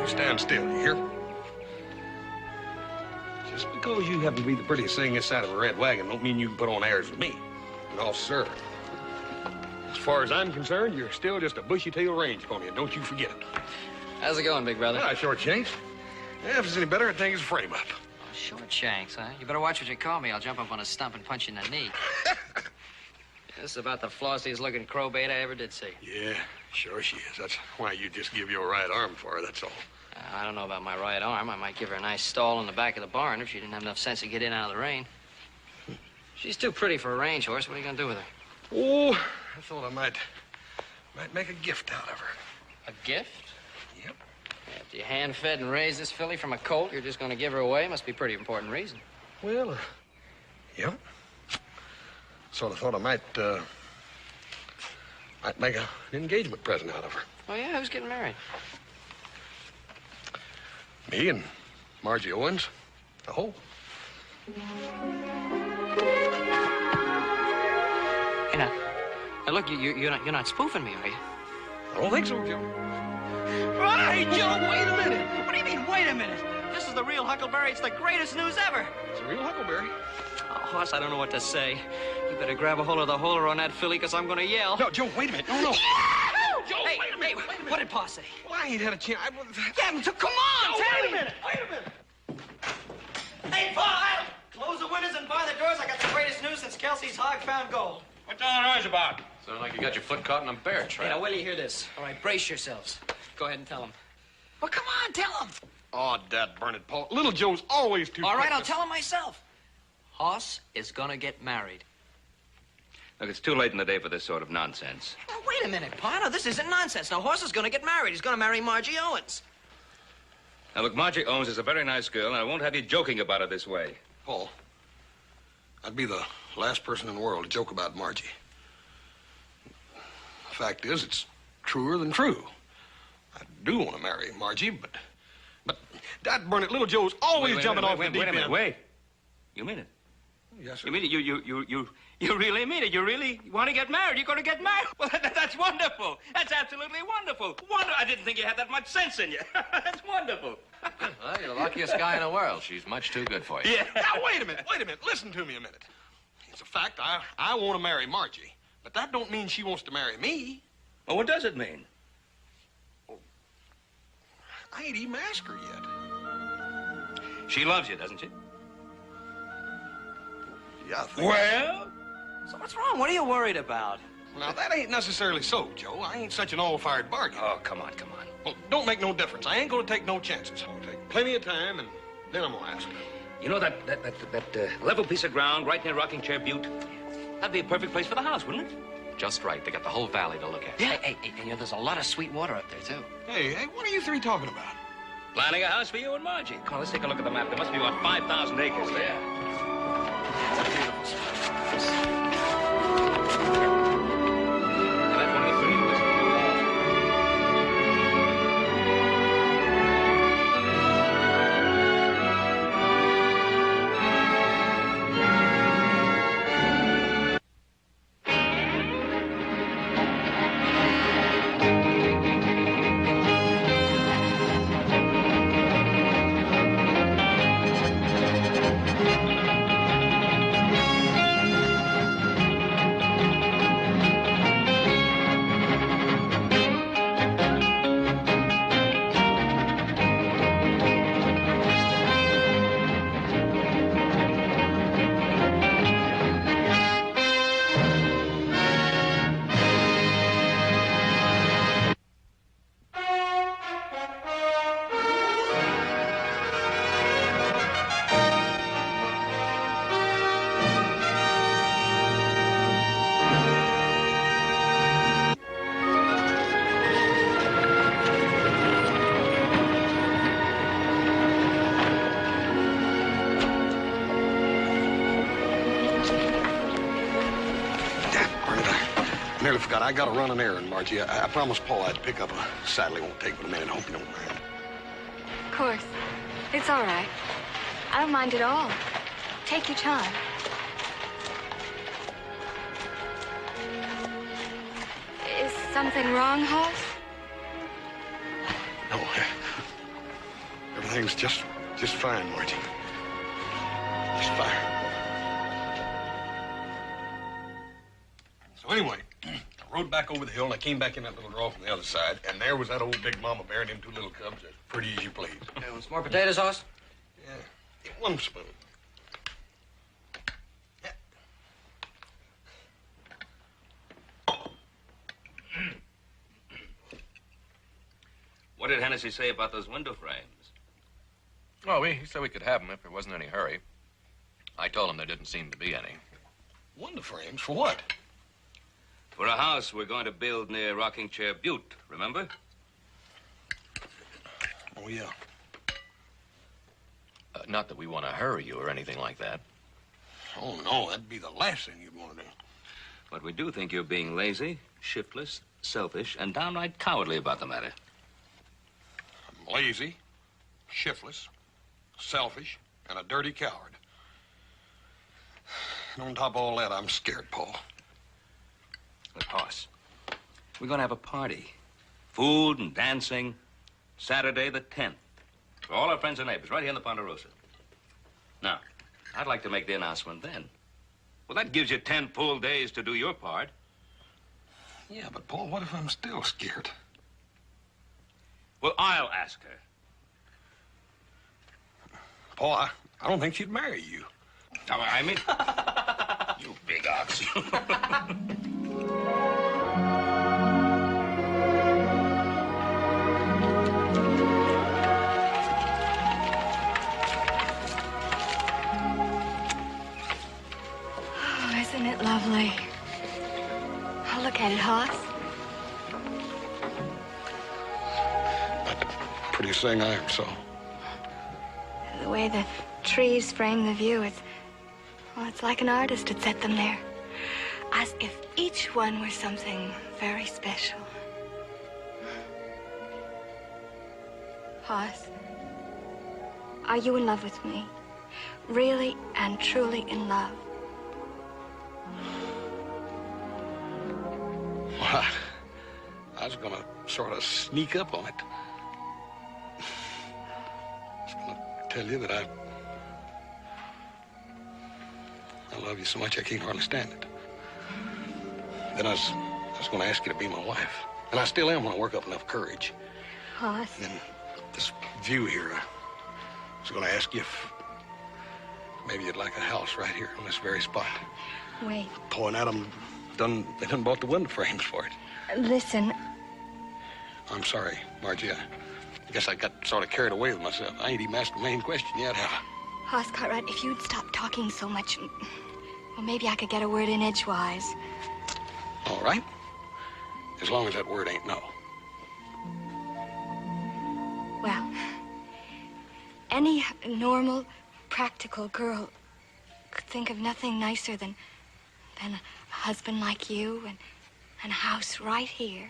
you stand still, you hear? Just because you happen to be the prettiest thing this side of a red wagon don't mean you can put on airs with me. No, sir. As far as I'm concerned, you're still just a bushy-tailed range pony, and don't you forget it. How's it going, big brother? Ah, short shanks. Yeah, if it's any better, I think it's a frame-up. Oh, short shanks, huh? You better watch what you call me. I'll jump up on a stump and punch you in the knee. This is about the flossiest-looking crowbait I ever did see. Yeah, sure she is. That's why you just give your right arm for her, that's all. I don't know about my right arm. I might give her a nice stall in the back of the barn if she didn't have enough sense to get in out of the rain. She's too pretty for a range horse. What are you gonna do with her? Oh, I thought I might make a gift out of her. A gift? Yep. After you hand-fed and raised this filly from a colt, you're just gonna give her away? Must be a pretty important reason. Well, yep. Sort of thought I might make an engagement present out of her. Oh, yeah? Who's getting married? Me and Margie Owens, the whole. Hey, now look, you're not spoofing me, are you? I don't think so, Joe. Hey, Joe, wait a minute. What do you mean, wait a minute? This is the real Huckleberry. It's the greatest news ever. It's a real Huckleberry. Oh, Hoss, I don't know what to say. You better grab a hold of the holder on that filly, because I'm going to yell. No, Joe, wait a minute. No. Joe, hey, wait a minute. What did Pa say? Well, I ain't had a chance. Yeah, so come on, Joe, tell wait me. a minute. Hey, Pa, close the windows and bar the doors. I got the greatest news since Kelsey's hog found gold. What's all the noise about? Sound like you got your foot caught in a bear trap. Hey, now, wait till you hear this. All right, brace yourselves. Go ahead and tell them. Well, come on, tell them. Oh, Dad, burn it, Paul. Little Joe's always too All right, quick I'll to- tell him myself. Hoss is gonna get married. Look, it's too late in the day for this sort of nonsense. Now, wait a minute, Pa. Now, this isn't nonsense. Now, Hoss is gonna get married. He's gonna marry Margie Owens. Now, look, Margie Owens is a very nice girl, and I won't have you joking about her this way. Paul, I'd be the last person in the world to joke about Margie. The fact is, it's truer than true. I do want to marry Margie, but Dad, burn it, little Joe's always jumping off the deep end. Wait a minute, wait. You mean it? Yes, sir. You mean it? You really mean it? You really want to get married? You're going to get married? Well, that's wonderful. That's absolutely wonderful. I didn't think you had that much sense in you. That's wonderful. Well, you're the luckiest guy in the world. She's much too good for you. Yeah. Now, wait a minute. Listen to me a minute. It's a fact I want to marry Margie, but that don't mean she wants to marry me. Well, what does it mean? I ain't even asked her yet. She loves you, doesn't she? Yeah, I think. Well? So what's wrong? What are you worried about? Now, that ain't necessarily so, Joe. I ain't such an all-fired bargain. Oh, come on. Well, don't make no difference. I ain't gonna take no chances. I'll take plenty of time, and then I'm gonna ask her. You know that level piece of ground right near Rocking Chair Butte? That'd be a perfect place for the house, wouldn't it? Just right. They got the whole valley to look at. Yeah. Hey, you know, there's a lot of sweet water up there, too. Hey, what are you three talking about? Planning a house for you and Margie. Come on, let's take a look at the map. There must be about 5,000 acres there. And that's one of the prettiest. Nearly forgot. I gotta run an errand, Margie. I promised Paul I'd pick up a saddle. It won't take but a minute. I hope you don't mind. Of course. It's all right. I don't mind at all. Take your time. Is something wrong, Hoss? No. Everything's just fine, Margie. Just fine. So anyway, I rode back over the hill, and I came back in that little draw from the other side, and there was that old big mama bear and them two little cubs, as pretty as you please. You want some more potatoes, Hoss? Yeah, get one spoon. Yeah. What did Hennessy say about those window frames? Oh, he said we could have them if there wasn't any hurry. I told him there didn't seem to be any. Window frames? For what? For a house we're going to build near Rocking Chair Butte, remember? Oh, yeah. Not that we want to hurry you or anything like that. Oh, no, that'd be the last thing you'd want to do. But we do think you're being lazy, shiftless, selfish, and downright cowardly about the matter. I'm lazy, shiftless, selfish, and a dirty coward. And on top of all that, I'm scared, Paul. Look, Hoss, we're going to have a party. Food and dancing. Saturday the 10th. For all our friends and neighbors, right here in the Ponderosa. Now, I'd like to make the announcement then. Well, that gives you 10 full days to do your part. Yeah, but Paul, what if I'm still scared? Well, I'll ask her. Paul, I don't think she'd marry you. I mean, you big ox. Oh, isn't it lovely? Oh, look at it, Hoss. That's the prettiest thing I ever saw. The way the trees frame the view, it's like an artist had set them there. As if each one were something very special. Hoss, are you in love with me? Really and truly in love? Well, I was gonna sort of sneak up on it. I was gonna tell you that I love you so much I can't hardly stand it. Then I was gonna ask you to be my wife. And I still am when I work up enough courage. Hoss. And then this view here, I was gonna ask you if maybe you'd like a house right here on this very spot. Wait. Paul and Adam they done bought the window frames for it. Listen. I'm sorry, Margie. I guess I got sort of carried away with myself. I ain't even asked the main question yet, have I? Hoss Cartwright, if you'd stop talking so much, well, maybe I could get a word in edgewise. All right. As long as that word ain't no. Well, any normal, practical girl could think of nothing nicer than a husband like you and a house right here.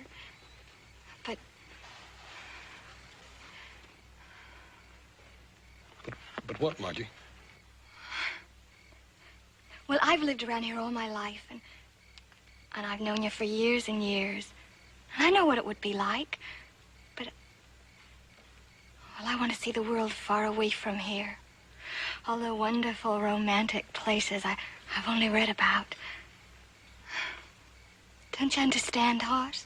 But what, Margie? Well, I've lived around here all my life, and I've known you for years and years. And I know what it would be like. But, well, I want to see the world far away from here. All the wonderful, romantic places I've only read about. Don't you understand, Hoss?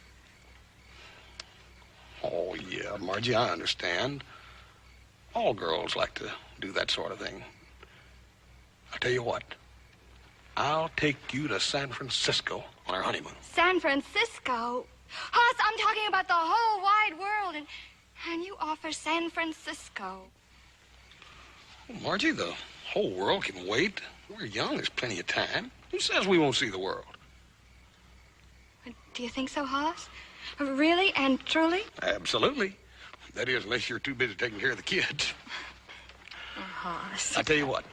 Oh, yeah, Margie, I understand. All girls like to do that sort of thing. I tell you what, I'll take you to San Francisco on our honeymoon. San Francisco? Hoss, I'm talking about the whole wide world, and you offer San Francisco. Well, Margie, the whole world can wait. We're young, there's plenty of time. Who says we won't see the world? Do you think so, Hoss? Really and truly? Absolutely. That is, unless you're too busy taking care of the kids. Oh, Hoss. I tell you what,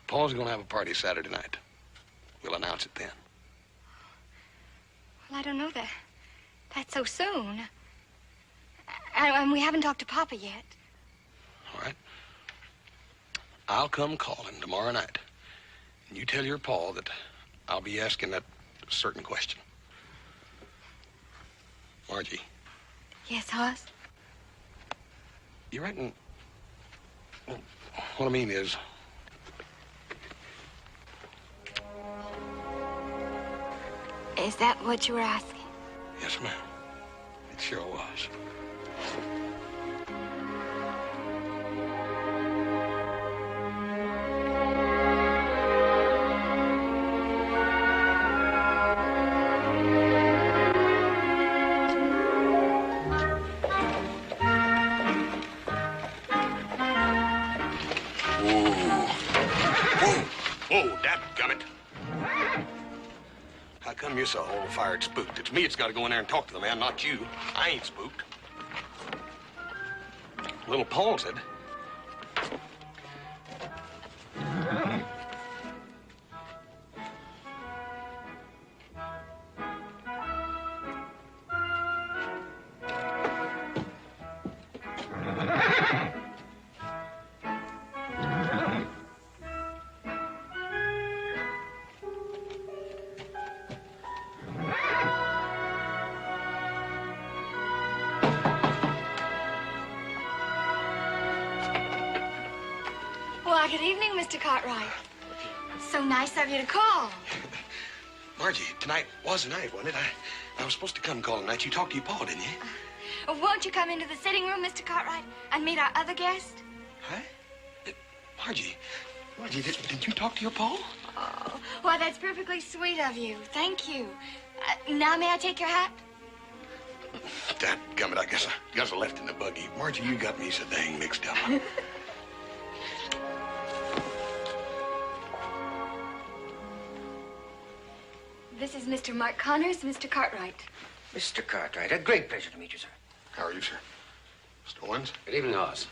Paul's going to have a party Saturday night. We'll announce it then. Well, I don't know that. That's so soon. And we haven't talked to Papa yet. All right. I'll come calling tomorrow night. And you tell your Paul that I'll be asking that certain question. Margie. Yes, Hoss? You reckon What I mean is... Is that what you were asking? Yes, ma'am. It sure was. How come you're so whole-fired spooked? It's me that's got to go in there and talk to the man, not you. I ain't spooked. Little Paul said. Why, good evening, Mr. Cartwright. So nice of you to call. Margie, tonight was the night, wasn't it? I was supposed to come call tonight. You talked to your pa, didn't you? Won't you come into the sitting room, Mr. Cartwright, and meet our other guest? Huh? Margie, did you talk to your pa? Oh, why, that's perfectly sweet of you. Thank you. Now, may I take your hat? Dadgummit, I guess I left in the buggy. Margie, you got me so dang mixed up. This is Mr. Mark Connors, Mr. Cartwright. Mr. Cartwright, a great pleasure to meet you, sir. How are you, sir? Mr. Owens? Good evening, Hoss.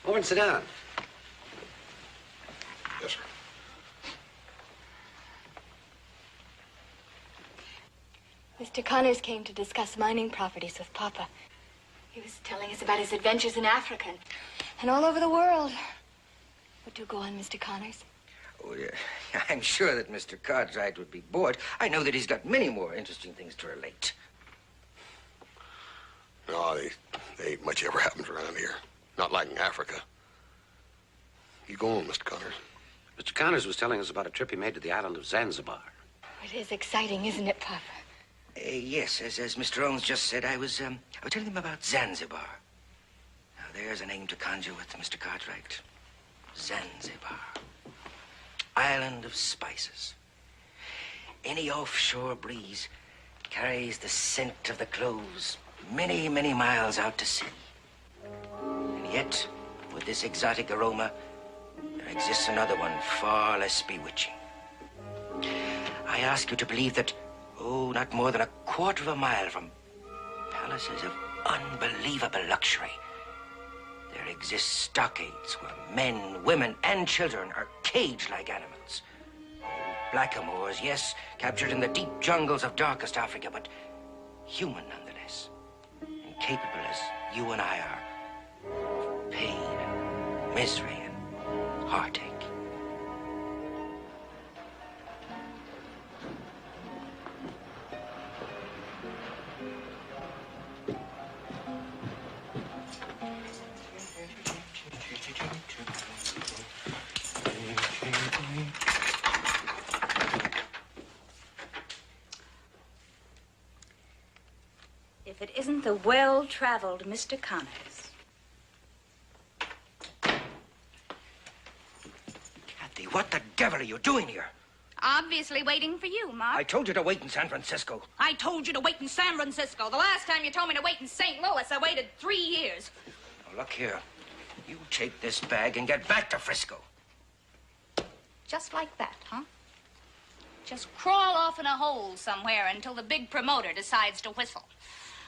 Over and sit down. Yes, sir. Mr. Connors came to discuss mining properties with Papa. He was telling us about his adventures in Africa and all over the world. But do go on, Mr. Connors. Oh, yeah. I'm sure that Mr. Cartwright would be bored. I know that he's got many more interesting things to relate. No, they ain't much ever happens around here. Not like in Africa. You go on, Mr. Connors. Mr. Connors was telling us about a trip he made to the island of Zanzibar. It is exciting, isn't it, Papa? Yes, as Mr. Owens just said, I was telling him about Zanzibar. Now, there's a name to conjure with, Mr. Cartwright. Zanzibar. Island of spices. Any offshore breeze carries the scent of the cloves many, many miles out to sea. And yet, with this exotic aroma, there exists another one far less bewitching. I ask you to believe that, not more than a quarter of a mile from palaces of unbelievable luxury, there exist stockades where men, women, and children are caged like animals. Blackamoors, yes, captured in the deep jungles of darkest Africa, but human nonetheless, and capable as you and I are of pain and misery and heartache. If it isn't the well-traveled Mr. Connors. Kathy, what the devil are you doing here? Obviously waiting for you, Mark. I told you to wait in San Francisco. I told you to wait in San Francisco. The last time you told me to wait in St. Louis, I waited 3 years. Now, look here. You take this bag and get back to Frisco. Just like that, huh? Just crawl off in a hole somewhere until the big promoter decides to whistle.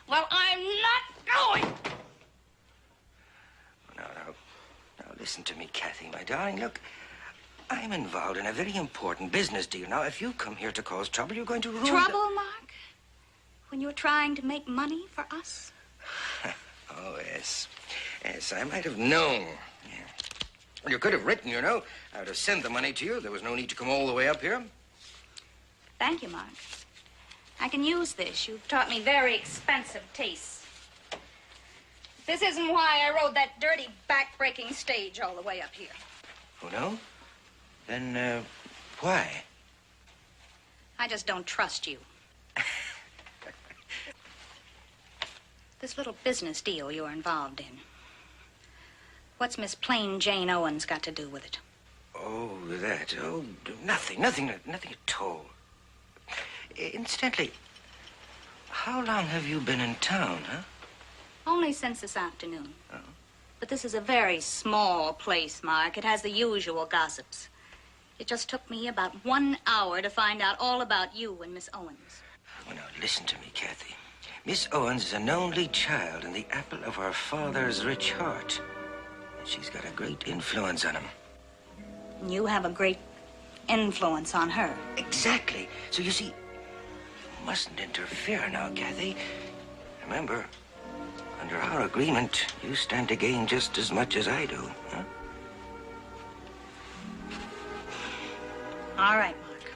Well, I'm not going. Now, listen to me, Kathy, my darling. Look, I'm involved in a very important business deal. Now, if you come here to cause trouble, you're going to ruin Trouble, Mark? When you're trying to make money for us? Oh, yes. Yes, I might have known. Yeah. You could have written, you know. I would have sent the money to you. There was no need to come all the way up here. Thank you, Mark. I can use this. You've taught me very expensive tastes. This isn't why I rode that dirty, back-breaking stage all the way up here. Oh, no? Then, why? I just don't trust you. This little business deal you're involved in. What's Miss Plain Jane Owens got to do with it? Oh, that. Oh, nothing at all. Incidentally, how long have you been in town, huh? Only since this afternoon. Oh. But this is a very small place, Mark. It has the usual gossips. It just took me about 1 hour to find out all about you and Miss Owens. Well, now, listen to me, Kathy. Miss Owens is an only child and the apple of her father's rich heart. And she's got a great influence on him. You have a great influence on her. Exactly. So, you see, you mustn't interfere now, Kathy. Remember, under our agreement, you stand to gain just as much as I do, huh? All right, Mark.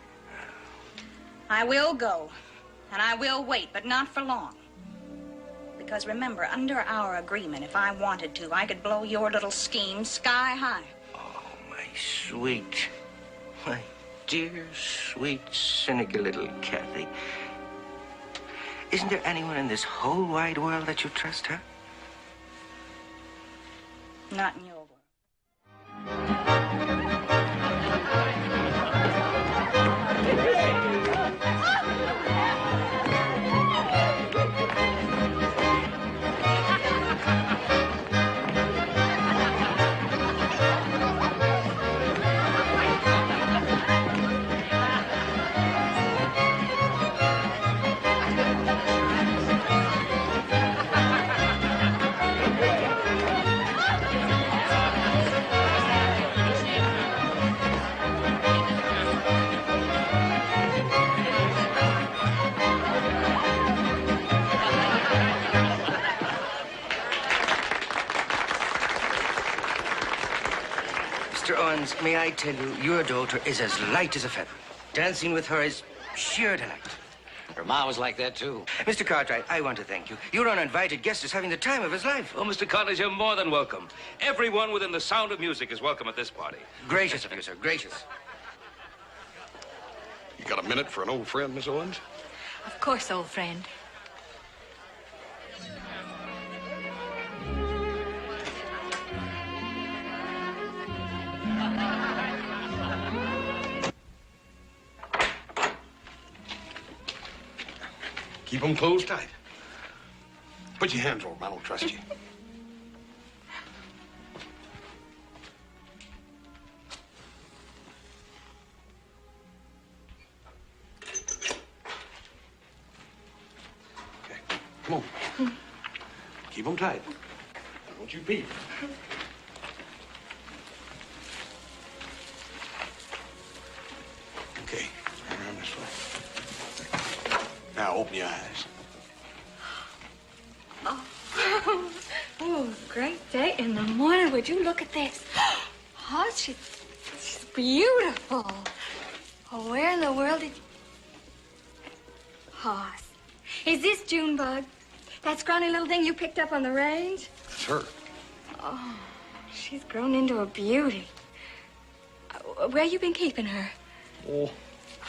I will go, and I will wait, but not for long. Because remember, under our agreement, if I wanted to, I could blow your little scheme sky high. Oh, my sweet, my dear, sweet, cynical little Kathy. Isn't there anyone in this whole wide world that you trust, huh? Not in your world. Mr. Owens, may I tell you, your daughter is as light as a feather. Dancing with her is sheer delight. Her ma was like that, too. Mr. Cartwright, I want to thank you. Your uninvited guest is having the time of his life. Oh, Mr. Connors, you're more than welcome. Everyone within the sound of music is welcome at this party. Gracious of you, sir, gracious. You got a minute for an old friend, Miss Owens? Of course, old friend. Keep them closed tight. Put your hands over them. I don't trust you. Okay, come on. Keep them tight. Don't you peep. Okay, around this way. Now open your eyes. Oh, great day in the morning. Would you look at this? Oh, she's beautiful. Oh, where in the world did you... Hoss. Is this Junebug? That scrawny little thing you picked up on the range? It's her. Oh, she's grown into a beauty. Where you been keeping her? Oh,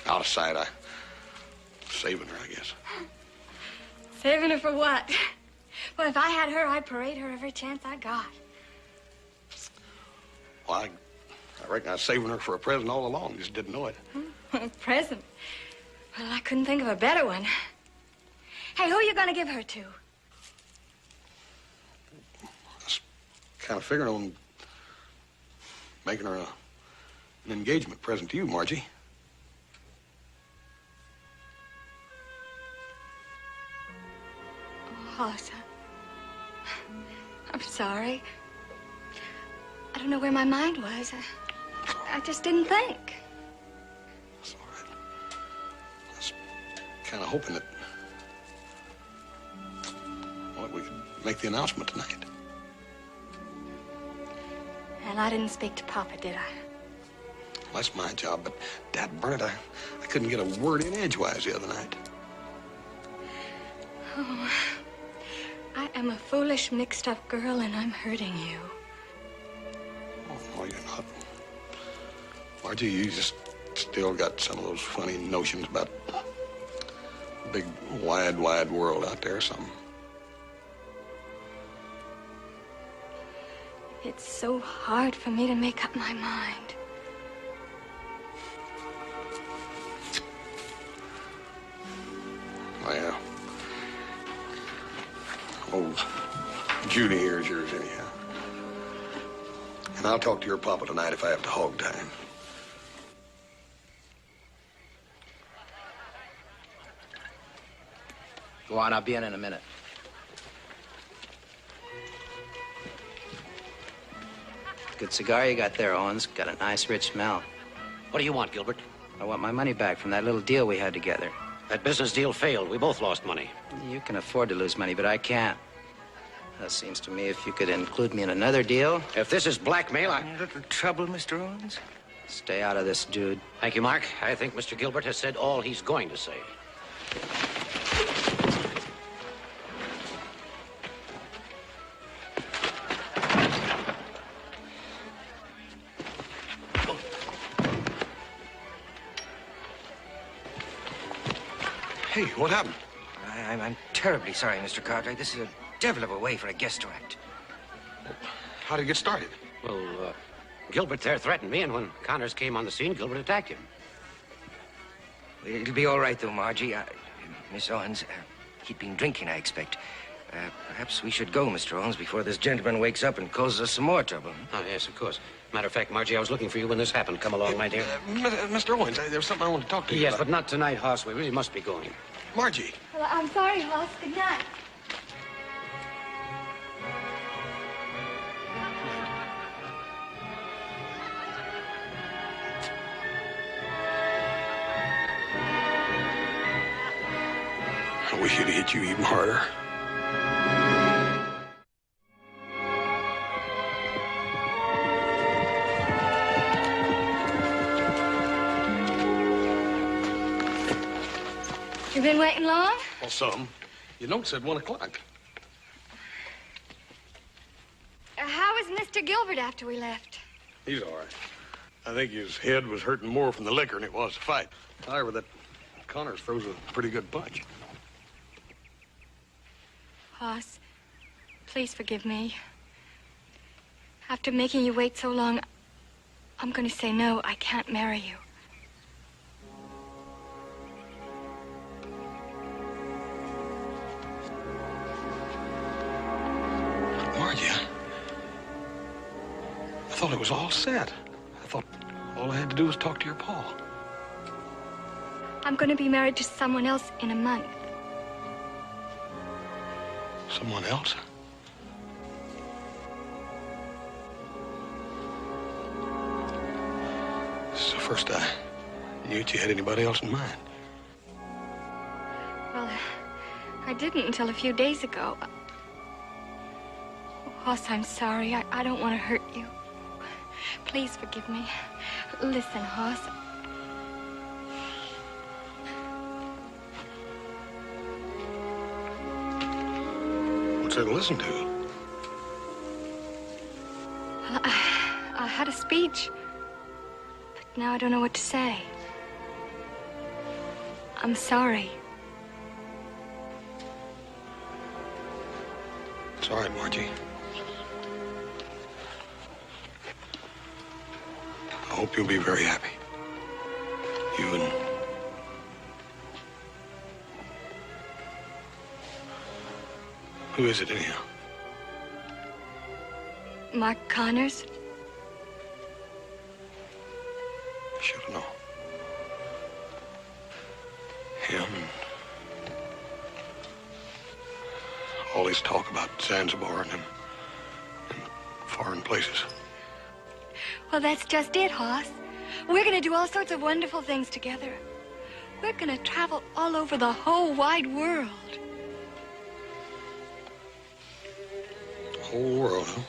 out of sight. I'm saving her, I guess. Saving her for what? Well, if I had her, I'd parade her every chance I got. Well, I reckon I was saving her for a present all along. Just didn't know it. A present? Well, I couldn't think of a better one. Hey, who are you going to give her to? I was kind of figuring on making her an engagement present to you, Margie. Oh, I'm sorry. I don't know where my mind was. I just didn't think. That's all right. I was kind of hoping that, well, we could make the announcement tonight. And I didn't speak to Papa, did I? Well, that's my job, but Dad burn it, I couldn't get a word in edgewise the other night. Oh, am a foolish, mixed-up girl, and I'm hurting you. Oh, you're not. Margie, you just still got some of those funny notions about the big, wide, wide world out there or something. It's so hard for me to make up my mind. Oh, yeah. Oh, Judy here is yours anyhow. And I'll talk to your papa tonight if I have to hog time. Go on, I'll be in a minute. Good cigar you got there, Owens. Got a nice, rich smell. What do you want, Gilbert? I want my money back from that little deal we had together. That business deal failed. We both lost money. You can afford to lose money, but I can't. It seems to me if you could include me in another deal. If this is blackmail, A little trouble, Mr. Owens? Stay out of this, dude. Thank you, Mark. I think Mr. Gilbert has said all he's going to say. Hey, what happened? I'm terribly sorry, Mr. Cartwright. This is a devil of a way for a guest to act. How did it get started? Well, Gilbert there threatened me, and when Connors came on the scene, Gilbert attacked him. It'll be all right, though, Margie. Miss Owens, he'd been drinking, I expect. Perhaps we should go, Mr. Owens, before this gentleman wakes up and causes us some more trouble. Oh, yes, of course. Matter of fact, Margie, I was looking for you when this happened. Come along, my dear. Mr. Owens, there's something I want to talk to you Yes, about. but not tonight, Hoss. We really must be going. Margie. Well, I'm sorry, Hoss. Good night. I wish he'd hit you even harder. You been waiting long? Well, some. Your note said 1 o'clock. How was Mr. Gilbert after we left? He's all right. I think his head was hurting more from the liquor than it was the fight. However, that Connors throws a pretty good punch. Hoss, please forgive me. After making you wait so long, I'm going to say no. I can't marry you. Margie, I thought it was all set. I thought all I had to do was talk to your pa. I'm going to be married to someone else in a month. Someone else? This is the first I knew that you had anybody else in mind. Well, I didn't until a few days ago. Hoss, I'm sorry. I don't want to hurt you. Please forgive me. Listen, Hoss. What's there to listen to? Well, I had a speech, but now I don't know what to say. I'm sorry. It's all right, Margie. I hope you'll be very happy. You and... Who is it, anyhow? Mark Connors? I should have known. Him and all his talk about Zanzibar and them and foreign places. Well, that's just it, Hoss. We're going to do all sorts of wonderful things together. We're going to travel all over the whole wide world. The whole world, huh?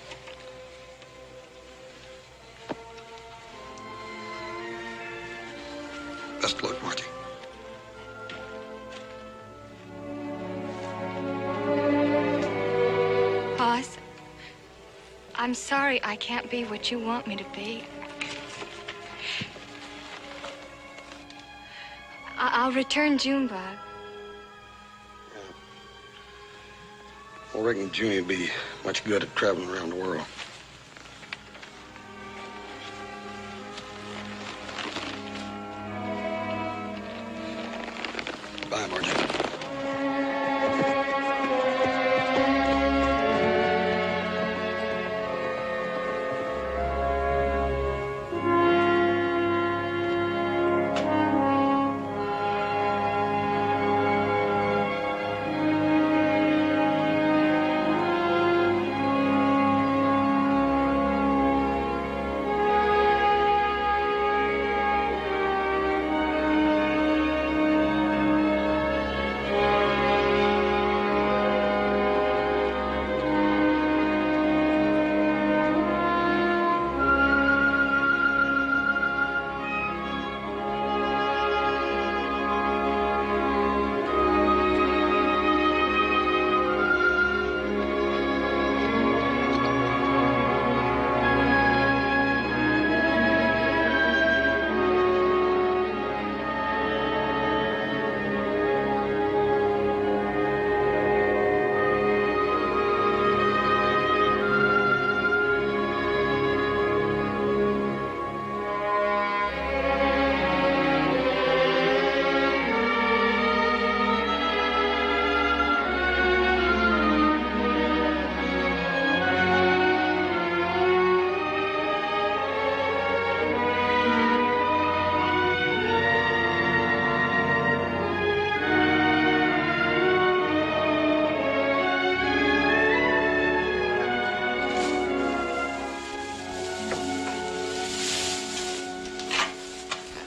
Best of luck, Margie. Hoss, I'm sorry I can't be what you want me to be. I'll return Junebug. I reckon Junie'd be much good at traveling around the world. Bye, Margie.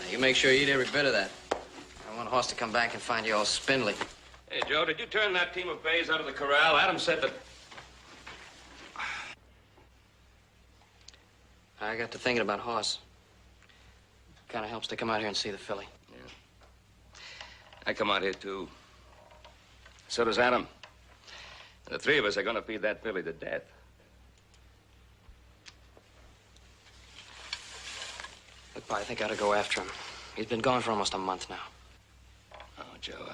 You make sure you eat every bit of that. I don't want Hoss to come back and find you all spindly. Hey, Joe, did you turn that team of bays out of the corral? Adam said that... I got to thinking about Hoss. Kind of helps to come out here and see the filly. Yeah. I come out here, too. So does Adam. And the three of us are going to feed that filly to death. Look, Pa, I think I ought to go after him. He's been gone for almost a month now. Oh, Joe,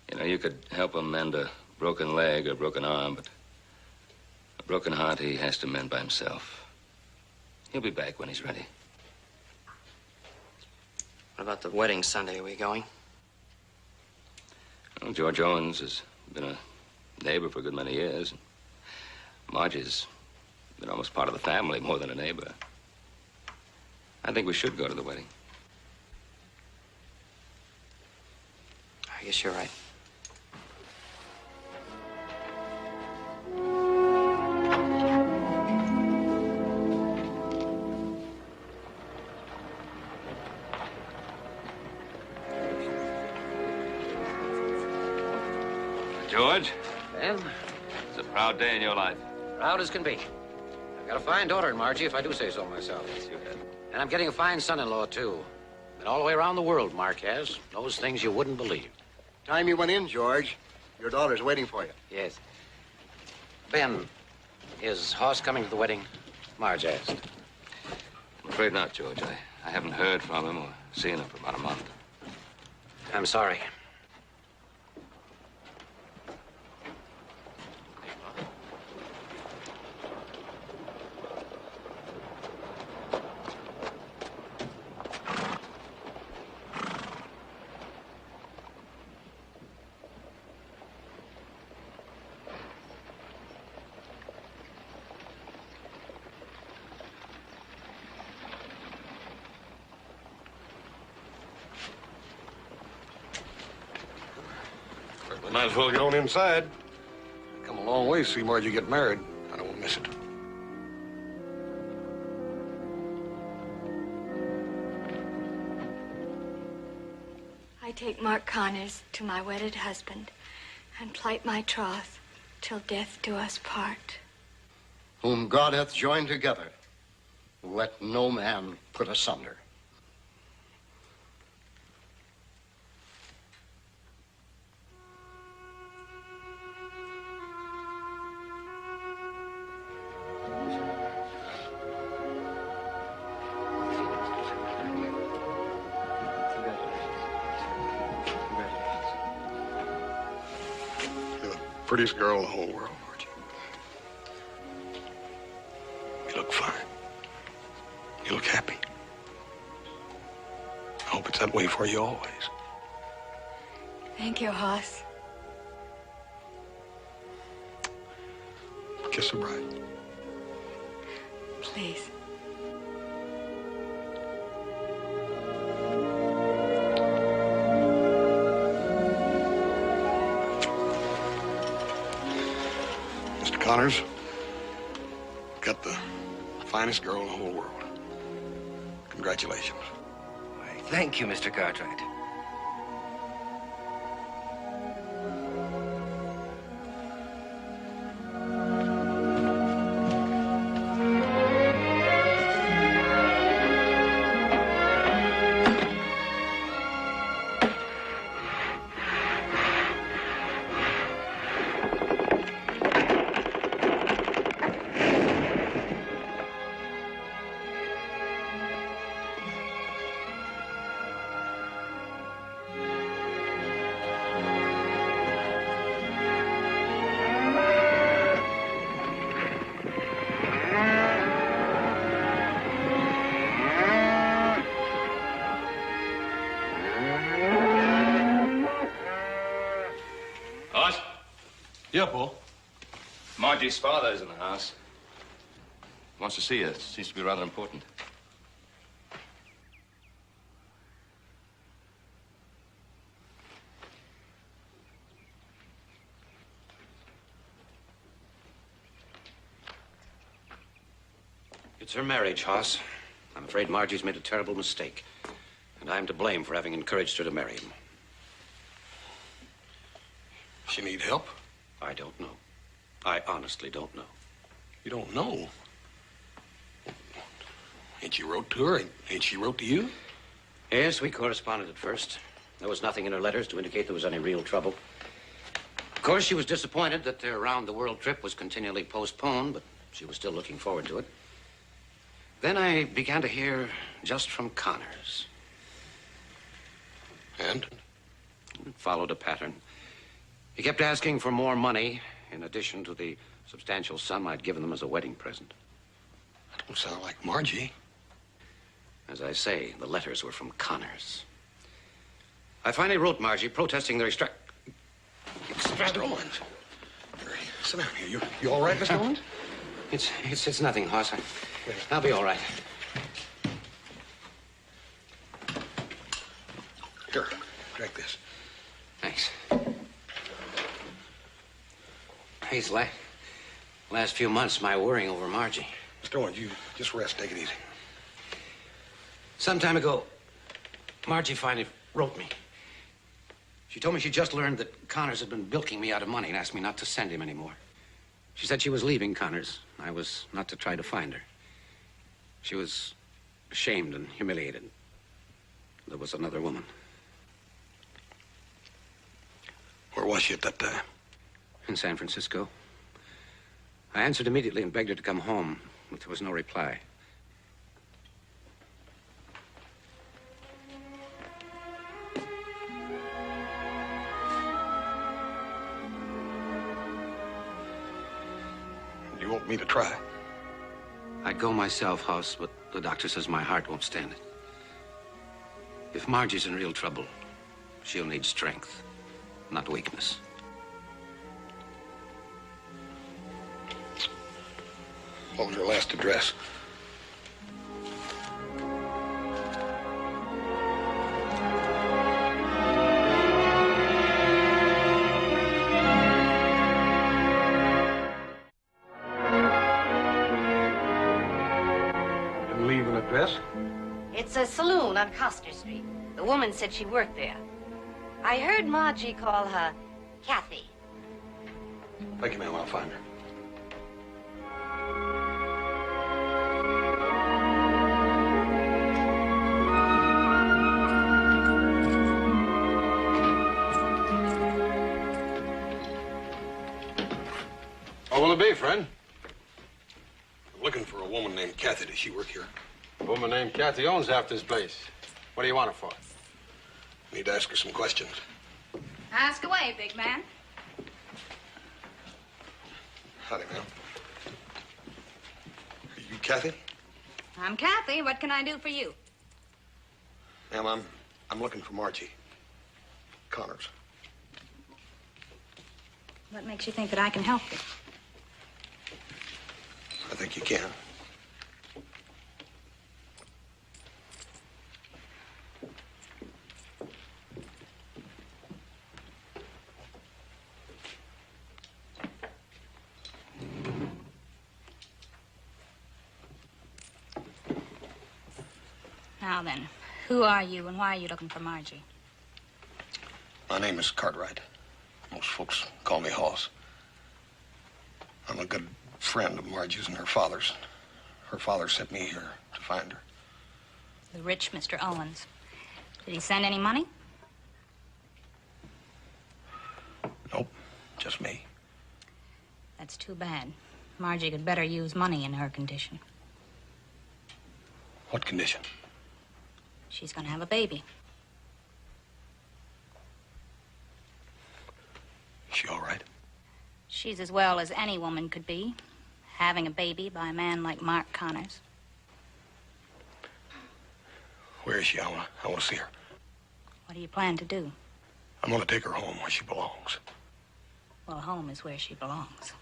you know, you could help him mend a broken leg or broken arm, but a broken heart he has to mend by himself. He'll be back when he's ready. What about the wedding Sunday? Are we going? Well, George Owens has been a neighbor for a good many years. Margie's been almost part of the family more than a neighbor. I think we should go to the wedding. I guess you're right. George, Ben, it's a proud day in your life. proud as can be. I've got a fine daughter in Margie, if I do say so myself. Yes, you have. And I'm getting a fine son-in-law, too. Been all the way around the world, Mark has. Knows things you wouldn't believe. Time you went in, George. Your daughter's waiting for you. Yes. Ben, is Hoss coming to the wedding? Marge asked. I'm afraid not, George. I haven't heard from him or seen him for about a month. I'm sorry. Might as well get on inside. I come a long way to see Margie get married. I don't want to miss it. I take Mark Connors to my wedded husband and plight my troth till death do us part. Whom God hath joined together, let no man put asunder. prettiest girl in the whole world, Margie. You look fine. You look happy. I hope it's that way for you always. Thank you, Hoss. Kiss the bride. Please. Mr. Connors, got the finest girl in the whole world. Congratulations. Why, thank you, Mr. Cartwright. Yeah, Paul. Margie's father is in the house. Wants to see you. Seems to be rather important. It's her marriage, Hoss. I'm afraid Margie's made a terrible mistake. And I'm to blame for having encouraged her to marry him. She need help? I don't know. I honestly don't know. You don't know? Ain't you wrote to her? Ain't she wrote to you? Yes, we corresponded at first. There was nothing in her letters to indicate there was any real trouble. Of course, she was disappointed that their round-the-world trip was continually postponed, but she was still looking forward to it. Then I began to hear just from Connors. And? It followed a pattern. He kept asking for more money in addition to the substantial sum I'd given them as a wedding present. That don't sound like Margie. As I say, the letters were from Connors. I finally wrote Margie protesting their Mr. Owens. Sit down here. You all right, Mr. Owens? It's nothing, Hoss. I'll be all right. Here, drink this. Thanks. These last few months, my worrying over Margie. Mr. Owens, you just rest. Take it easy. Some time ago, Margie finally wrote me. She told me she just learned that Connors had been bilking me out of money and asked me not to send him anymore. She said she was leaving Connors. I was not to try to find her. She was ashamed and humiliated. There was another woman. Where was she at that time? In San Francisco. I answered immediately and begged her to come home, but there was no reply. You want me to try? I'd go myself, Hoss, but the doctor says my heart won't stand it. If Margie's in real trouble, she'll need strength, not weakness. What was her last address? Didn't leave an address? It's a saloon on Coster Street. The woman said she worked there. I heard Margie call her Kathy. Thank you, ma'am. I'll find her. What will it be, friend? I'm looking for a woman named Kathy. Does she work here? A woman named Kathy owns half this place. What do you want her for? Need to ask her some questions. Ask away, big man. Howdy, ma'am. Are you Kathy? I'm Kathy. What can I do for you? Ma'am, I'm looking for Margie Connors. What makes you think that I can help you? I think you can. Now then, who are you and why are you looking for Margie? My name is Cartwright. Most folks call me Hoss. I'm a good friend of Margie's and her father's. Her father sent me here to find her. The rich Mr. Owens. Did he send any money? Nope, just me. That's too bad. Margie could better use money in her condition. What condition? She's gonna have a baby. Is she all right? She's as well as any woman could be, having a baby by a man like Mark Connors. Where is she? I want to see her. What do you plan to do? I'm going to take her home where she belongs. Well, home is where she belongs.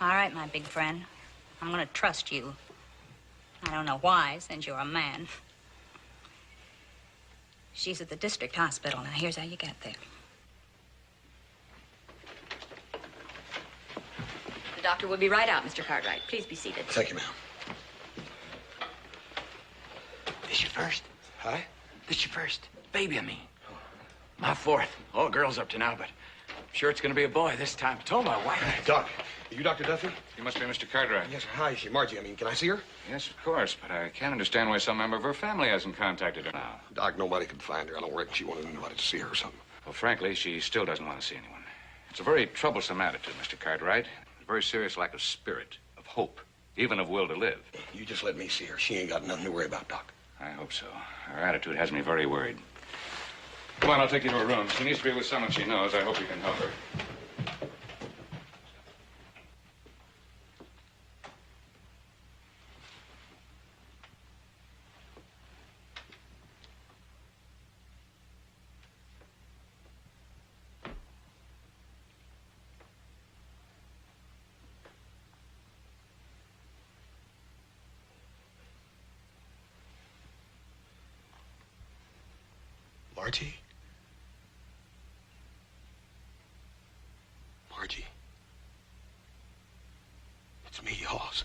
All right, my big friend. I'm gonna trust you. I don't know why, since you're a man. She's at the district hospital. Now, here's how you get there. The doctor will be right out, Mr. Cartwright. Please be seated. Thank you, ma'am. This your first? Hi? This your first? Baby, I mean. My fourth. All girls up to now, but I'm sure it's gonna be a boy this time. I told my wife. Doc, are you Dr. Duffy? You must be Mr. Cartwright. Yes, sir. Hi, is she Margie? I mean, can I see her? Yes, of course, but I can't understand why some member of her family hasn't contacted her now. Doc, nobody could find her. I don't reckon she wanted anybody to see her or something. Well, frankly, she still doesn't want to see anyone. It's a very troublesome attitude, Mr. Cartwright. A very serious lack of spirit, of hope, even of will to live. You just let me see her. She ain't got nothing to worry about, Doc. I hope so. Her attitude has me very worried. Come on, I'll take you to her room. She needs to be with someone she knows. I hope you can help her. Margie? Margie? It's me, Hoss.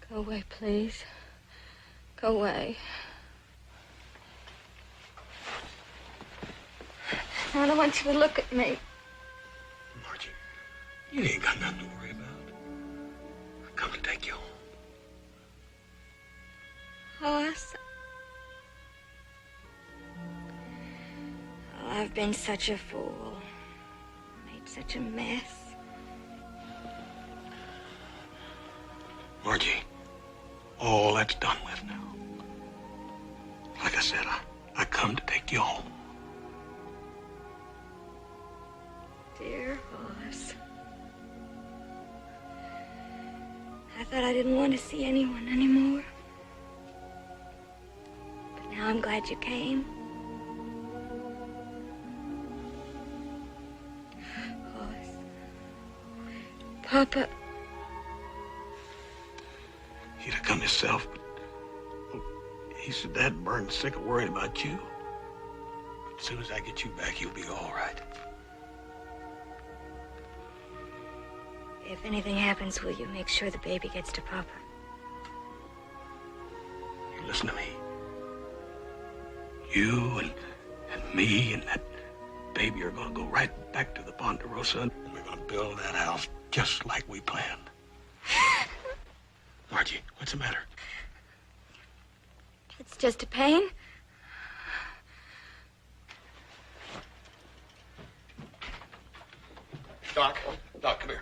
Go away, please. Go away. I don't want you to look at me. Margie, you ain't got nothing to worry about. I've come to take you home. Hoss. Oh, I've been such a fool. Made such a mess. Margie, all that's done with now. Like I said, I come to take you home. Dear Hoss. I thought I didn't want to see anyone anymore. But now I'm glad you came. Hoss. Papa. He'd have come himself, but he said Dad burned sick of worrying about you. But as soon as I get you back, you'll be all right. If anything happens, will you make sure the baby gets to Papa? You listen to me. You and me and that baby are going to go right back to the Ponderosa, and we're going to build that house just like we planned. Margie, what's the matter? It's just a pain. Doc, come here.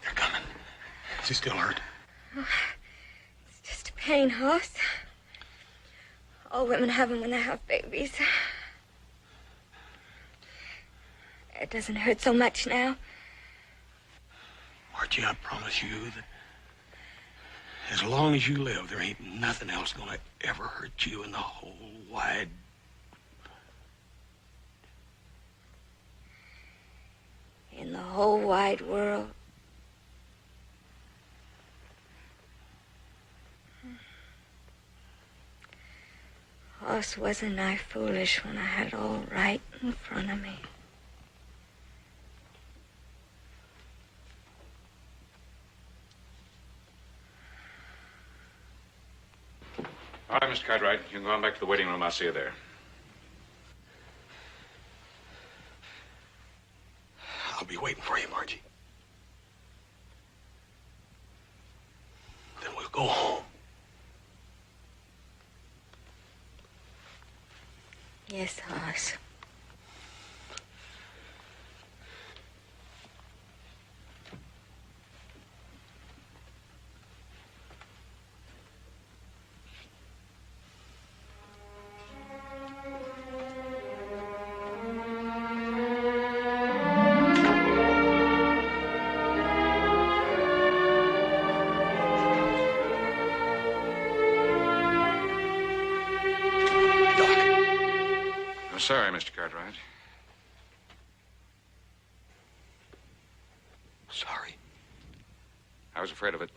They're coming. Is he still hurt? Oh, it's just a pain, Hoss. All women have them when they have babies. It doesn't hurt so much now. Margie, I promise you that as long as you live, there ain't nothing else gonna ever hurt you in the whole wide... In the whole wide world. Hoss, wasn't I foolish when I had it all right in front of me? All right, Mr. Cartwright, you can go on back to the waiting room. I'll see you there. I'll be waiting for you, Margie. Then we'll go home. Yes, Hoss. Sorry, Mr. Cartwright. Sorry. I was afraid of it.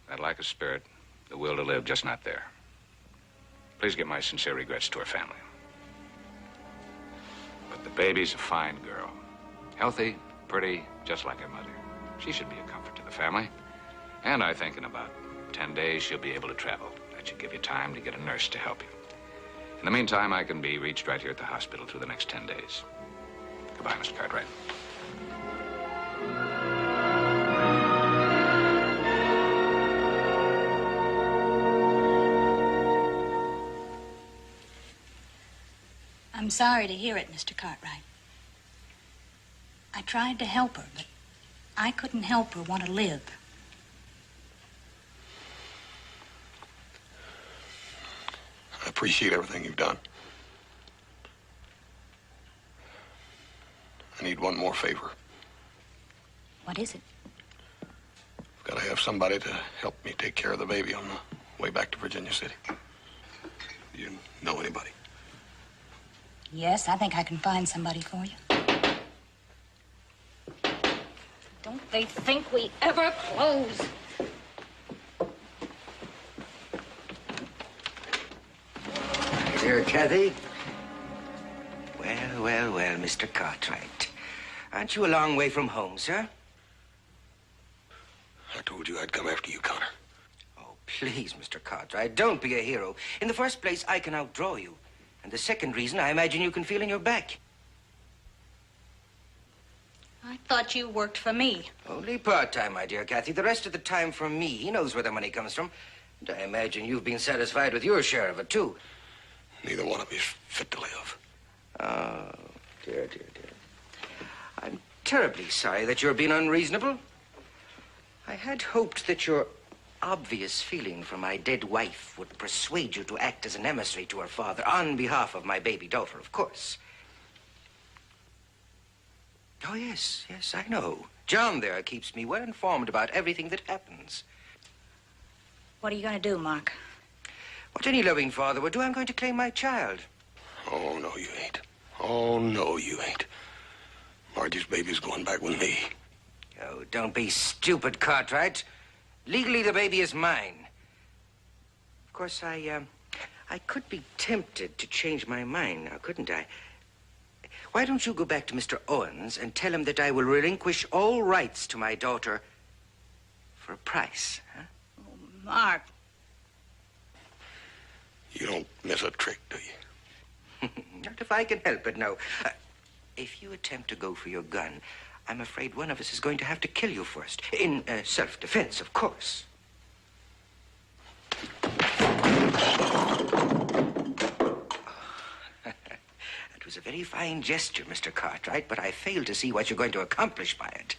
That lack of spirit, the will to live, just not there. Please give my sincere regrets to her family. But the baby's a fine girl. Healthy, pretty, just like her mother. She should be a comfort to the family. And I think in about 10 days, she'll be able to travel. That should give you time to get a nurse to help you. In the meantime, I can be reached right here at the hospital through the next 10 days. Goodbye, Mr. Cartwright. I'm sorry to hear it, Mr. Cartwright. I tried to help her, but I couldn't help her want to live. I appreciate everything you've done. I need one more favor. What is it? I've got to have somebody to help me take care of the baby on the way back to Virginia City. Do you know anybody? Yes, I think I can find somebody for you. Don't they think we ever close? Dear Kathy. Well, Mr. Cartwright. Aren't you a long way from home, sir? I told you I'd come after you, Connor. Oh, please, Mr. Cartwright, don't be a hero. In the first place, I can outdraw you. And the second reason, I imagine you can feel in your back. I thought you worked for me. Only part-time, my dear Kathy. The rest of the time from me. He knows where the money comes from. And I imagine you've been satisfied with your share of it, too. Neither one of you's fit to live. Oh, dear. I'm terribly sorry that you're being unreasonable. I had hoped that your obvious feeling for my dead wife would persuade you to act as an emissary to her father on behalf of my baby daughter, of course. Oh, yes, I know. John there keeps me well informed about everything that happens. What are you going to do, Mark? What any loving father would do, I'm going to claim my child. Oh, no, you ain't. Oh, no, you ain't. Margie's baby's going back with me. Oh, don't be stupid, Cartwright. Legally, the baby is mine. Of course, I could be tempted to change my mind now, couldn't I? Why don't you go back to Mr. Owens and tell him that I will relinquish all rights to my daughter for a price, huh? Oh, Mark. You don't miss a trick, do you? Not if I can help it, no. If you attempt to go for your gun, I'm afraid one of us is going to have to kill you first. In self-defense, of course. That was a very fine gesture, Mr. Cartwright, but I fail to see what you're going to accomplish by it.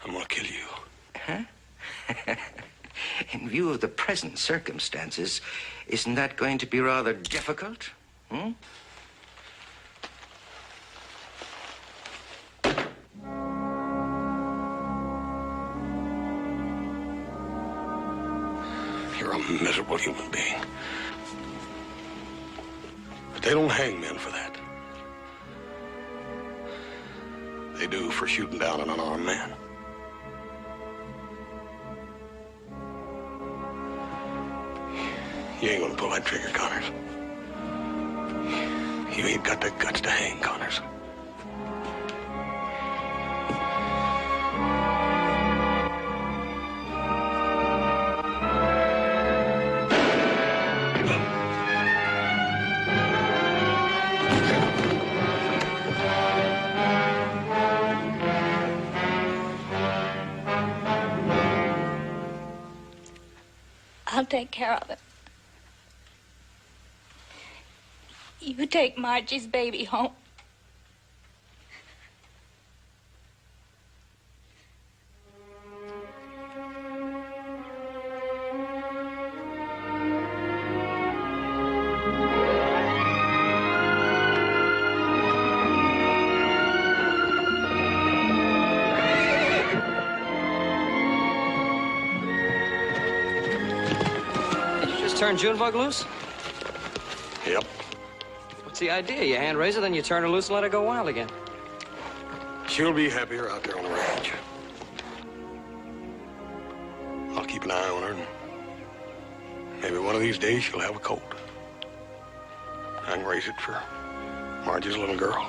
I'm gonna kill you. Huh? In view of the present circumstances, isn't that going to be rather difficult? Hmm? You're a miserable human being. But they don't hang men for that. They do for shooting down an unarmed man. You ain't gonna pull that trigger, Connors. You ain't got the guts to hang, Connors. I'll take care of it. You take Margie's baby home. Did you just turn Junebug loose? Yep. What's the idea? You hand raise her, then you turn her loose and let her go wild again. She'll be happier out there on the range. I'll keep an eye on her, and maybe one of these days she'll have a colt. I can raise it for Margie's little girl.